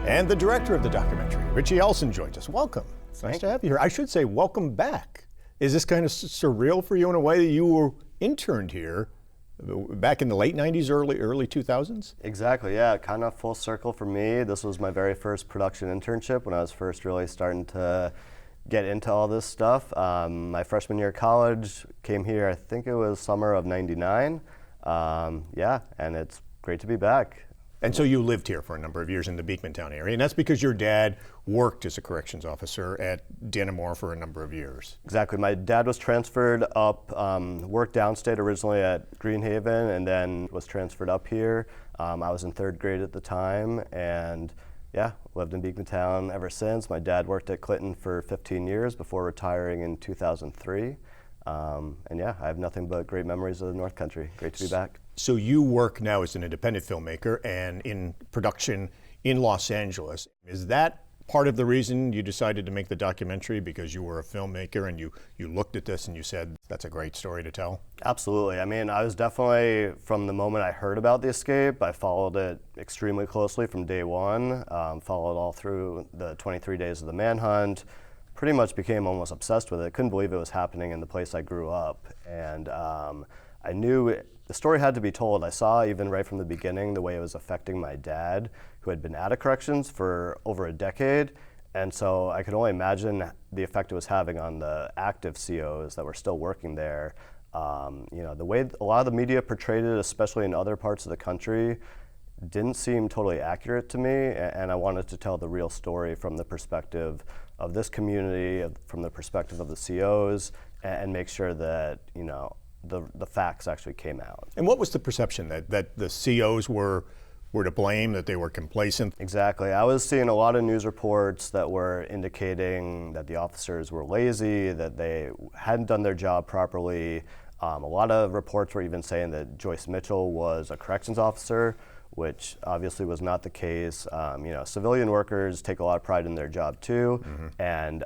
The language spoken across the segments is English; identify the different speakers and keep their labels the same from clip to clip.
Speaker 1: And the director of the documentary, Richie Elson, joins us. Welcome. It's nice to have you here. I should say welcome back. Is this kind of surreal for you in a way that you were interned here back in the late 90s, early 2000s?
Speaker 2: Exactly, yeah, kind of full circle for me. This was my very first production internship when I was first really starting to get into all this stuff. My freshman year of college, came here, I think it was summer of '99. Yeah, and it's great to be back.
Speaker 1: And so you lived here for a number of years in the Beekmantown area, and that's because your dad worked as a corrections officer at Dannemora for a number of years.
Speaker 2: Exactly. My dad was transferred up, worked downstate originally at Greenhaven, and then was transferred up here. I was in third grade at the time, and yeah, lived in Beekmantown ever since. My dad worked at Clinton for 15 years before retiring in 2003. And yeah, I have nothing but great memories of the North Country. Great to be back.
Speaker 1: So you work now as an independent filmmaker and in production in Los Angeles. Is that part of the reason you decided to make the documentary, because you were a filmmaker and you looked at this and you said, that's a great story to tell?
Speaker 2: Absolutely. I mean, I was definitely, from the moment I heard about the escape, I followed it extremely closely from day one, followed all through the 23 days of the manhunt, pretty much became almost obsessed with it. Couldn't believe it was happening in the place I grew up. And I knew the story had to be told. I saw even right from the beginning the way it was affecting my dad, who had been out of corrections for over a decade. And so I could only imagine the effect it was having on the active COs that were still working there. You know, the way a lot of the media portrayed it, especially in other parts of the country, didn't seem totally accurate to me, and I wanted to tell the real story from the perspective of this community, from the perspective of the COs, and make sure that, you know, the facts actually came out.
Speaker 1: And what was the perception, that the COs were to blame, that they were complacent?
Speaker 2: Exactly. I was seeing a lot of news reports that were indicating that the officers were lazy, that they hadn't done their job properly. A lot of reports were even saying that Joyce Mitchell was a corrections officer, which obviously was not the case. You know, civilian workers take a lot of pride in their job too, and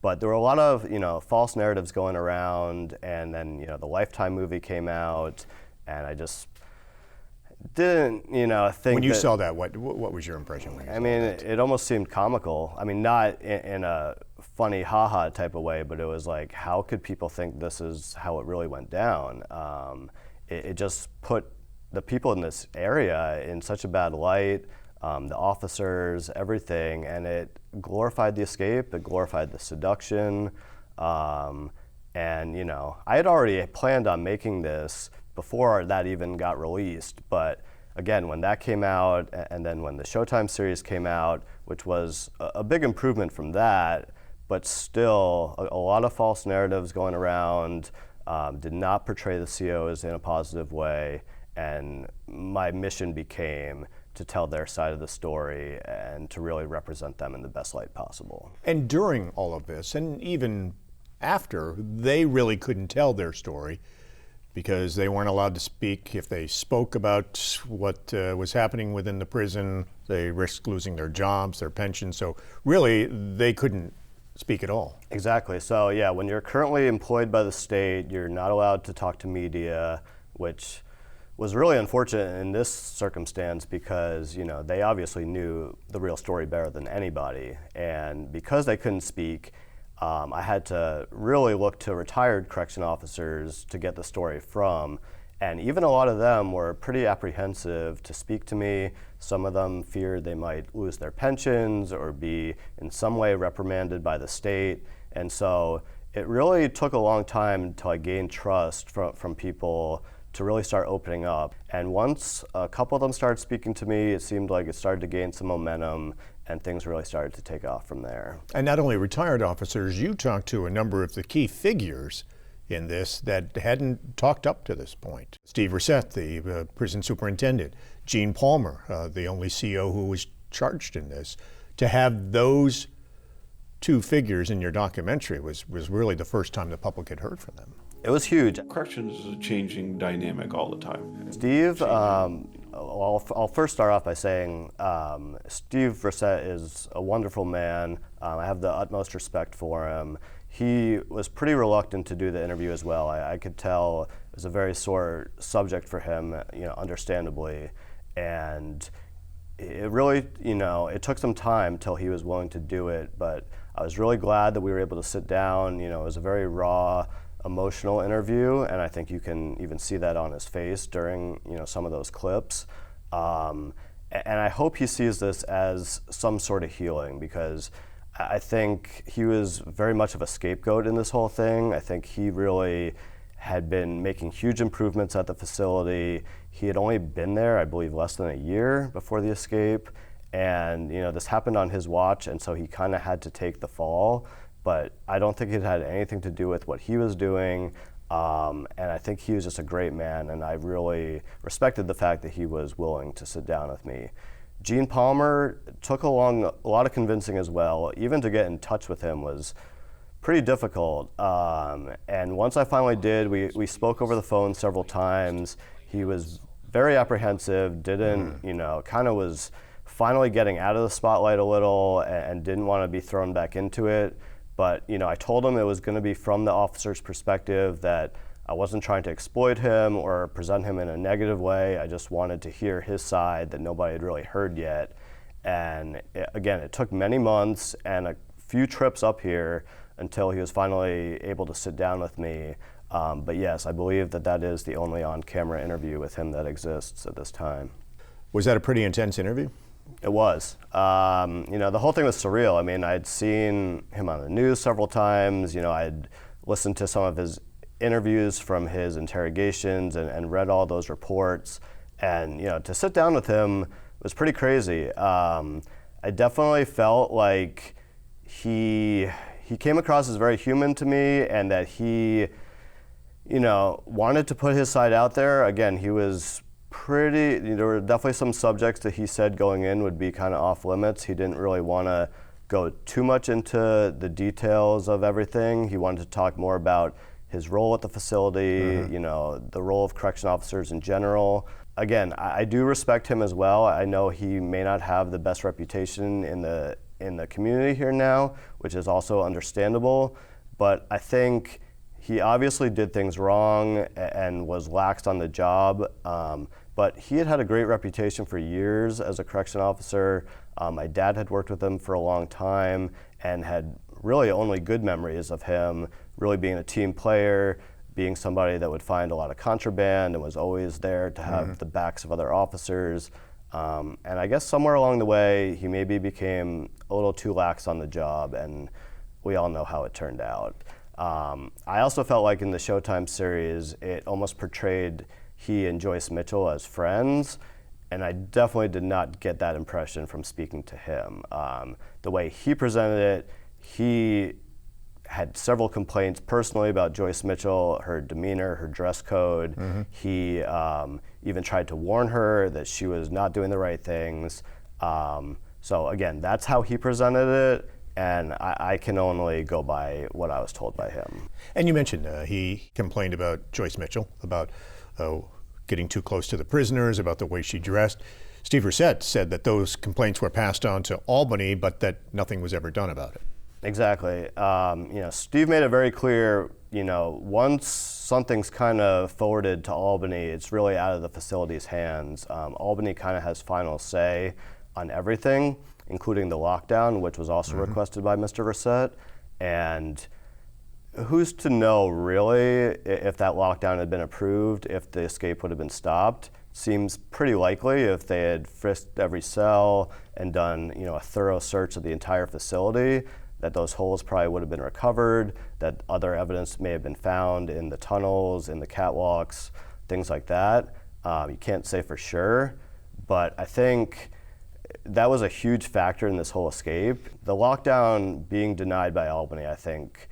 Speaker 2: but there were a lot of, you know, false narratives going around, and then, you know, the Lifetime movie came out, and I just didn't, you know, think
Speaker 1: when you saw that, what was your impression when you saw that?
Speaker 2: It almost seemed comical. I mean, not in a funny haha type of way, but it was like, how could people think this is how it really went down? It just put the people in this area in such a bad light, the officers, everything, and it glorified the escape, it glorified the seduction, and, you know, I had already planned on making this before that even got released, but again, when that came out, and then when the Showtime series came out, which was a big improvement from that, but still a lot of false narratives going around, did not portray the COs in a positive way, and my mission became to tell their side of the story and to really represent them in the best light possible.
Speaker 1: And during all of this, and even after, they really couldn't tell their story because they weren't allowed to speak. If they spoke about what was happening within the prison, they risked losing their jobs, their pensions. So really, they couldn't speak at all.
Speaker 2: Exactly. So yeah, when you're currently employed by the state, you're not allowed to talk to media, which was really unfortunate in this circumstance because, you know, they obviously knew the real story better than anybody. And because they couldn't speak, I had to really look to retired correction officers to get the story from. And even a lot of them were pretty apprehensive to speak to me. Some of them feared they might lose their pensions or be in some way reprimanded by the state. And so it really took a long time until I gained trust from people to really start opening up. And once a couple of them started speaking to me, it seemed like it started to gain some momentum, and things really started to take off from there.
Speaker 1: And not only retired officers, you talked to a number of the key figures in this that hadn't talked up to this point. Steve Racette, the prison superintendent, Gene Palmer, the only CO who was charged in this. To have those two figures in your documentary was really the first time the public had heard from them.
Speaker 2: It was huge.
Speaker 3: Corrections is a changing dynamic all the time.
Speaker 2: Steve, I'll first start off by saying Steve Racette is a wonderful man. I have the utmost respect for him. He was pretty reluctant to do the interview as well. I could tell it was a very sore subject for him, you know, understandably. And it really, it took some time till he was willing to do it, but I was really glad that we were able to sit down. It was a very raw, emotional interview, and I think you can even see that on his face during, some of those clips. And I hope he sees this as some sort of healing, because I think he was very much of a scapegoat in this whole thing. I think he really had been making huge improvements at the facility. He had only been there, I believe, less than a year before the escape. And this happened on his watch, and so he kind of had to take the fall. But I don't think it had anything to do with what he was doing. And I think he was just a great man, and I really respected the fact that he was willing to sit down with me. Gene Palmer took a lot of convincing as well. Even to get in touch with him was pretty difficult. And once I finally did, we spoke over the phone several times. He was very apprehensive, kind of was finally getting out of the spotlight a little and didn't want to be thrown back into it. But I told him it was going to be from the officer's perspective, that I wasn't trying to exploit him or present him in a negative way. I just wanted to hear his side that nobody had really heard yet. And again, it took many months and a few trips up here until he was finally able to sit down with me. But yes, I believe that is the only on-camera interview with him that exists at this time.
Speaker 1: Was that a pretty intense interview?
Speaker 2: It was. The whole thing was surreal. I mean, I'd seen him on the news several times. I'd listened to some of his interviews from his interrogations and read all those reports. And, to sit down with him was pretty crazy. I definitely felt like he came across as very human to me, and that he, wanted to put his side out there. Again, he was there were definitely some subjects that he said going in would be kind of off limits. He didn't really want to go too much into the details of everything. He wanted to talk more about his role at the facility, the role of correction officers in general. Again, I do respect him as well. I know he may not have the best reputation in the community here now, which is also understandable, but I think he obviously did things wrong and was lax on the job, but he had a great reputation for years as a correction officer. My dad had worked with him for a long time and had really only good memories of him, really being a team player, being somebody that would find a lot of contraband and was always there to have the backs of other officers. And I guess somewhere along the way, he maybe became a little too lax on the job, and we all know how it turned out. I also felt like in the Showtime series, it almost portrayed he and Joyce Mitchell as friends, and I definitely did not get that impression from speaking to him. The way he presented it, he had several complaints personally about Joyce Mitchell, her demeanor, her dress code. He even tried to warn her that she was not doing the right things. So again, that's how he presented it. And I can only go by what I was told by him.
Speaker 1: And you mentioned he complained about Joyce Mitchell, about getting too close to the prisoners, about the way she dressed. Steve Racette said that those complaints were passed on to Albany, but that nothing was ever done about it.
Speaker 2: Exactly. Steve made it very clear, once something's kind of forwarded to Albany, it's really out of the facility's hands. Albany kind of has final say on everything, including the lockdown, which was also requested by Mr. Racette. And who's to know, really, if that lockdown had been approved, if the escape would have been stopped? Seems pretty likely if they had frisked every cell and done, a thorough search of the entire facility, that those holes probably would have been recovered, that other evidence may have been found in the tunnels, in the catwalks, things like that. You can't say for sure, but I think that was a huge factor in this whole escape. The lockdown being denied by Albany, I think,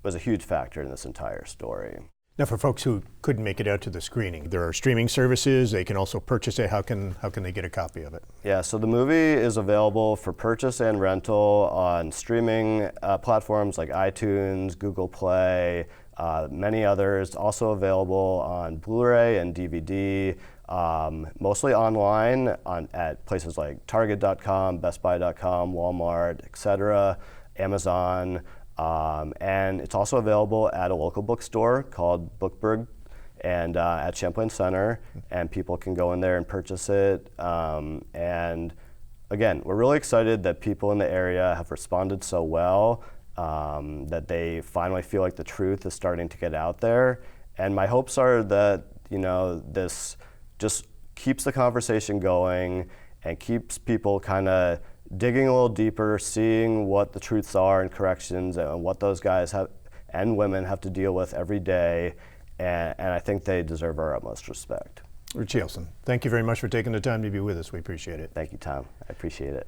Speaker 2: was a huge factor in this entire story.
Speaker 1: Now, for folks who couldn't make it out to the screening, there are streaming services. They can also purchase it. How can they get a copy of it?
Speaker 2: Yeah, so the movie is available for purchase and rental on streaming platforms like iTunes, Google Play, many others. Also available on Blu-ray and DVD. Mostly online at places like Target.com, BestBuy.com, Walmart, etc., Amazon, and it's also available at a local bookstore called Bookberg and at Champlain Center, and people can go in there and purchase it. And again, we're really excited that people in the area have responded so well, that they finally feel like the truth is starting to get out there. And my hopes are that, this just keeps the conversation going and keeps people kind of digging a little deeper, seeing what the truths are and corrections and what those guys have and women have to deal with every day. And I think they deserve our utmost respect.
Speaker 1: Richie Elson, thank you very much for taking the time to be with us. We appreciate it.
Speaker 2: Thank you, Tom. I appreciate it.